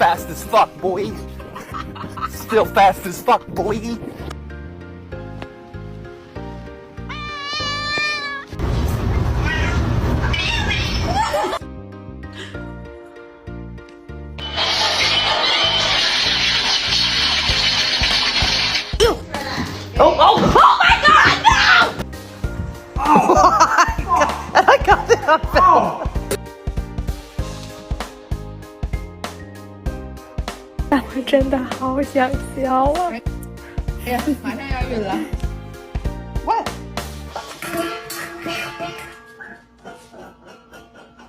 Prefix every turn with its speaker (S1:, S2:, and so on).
S1: fast as fuck, boy. Still fast as fuck, boy. Oh my god, no! Oh my god, and I got it on film.
S2: 但我真的好想笑啊！
S3: 哎呀，马上要晕了。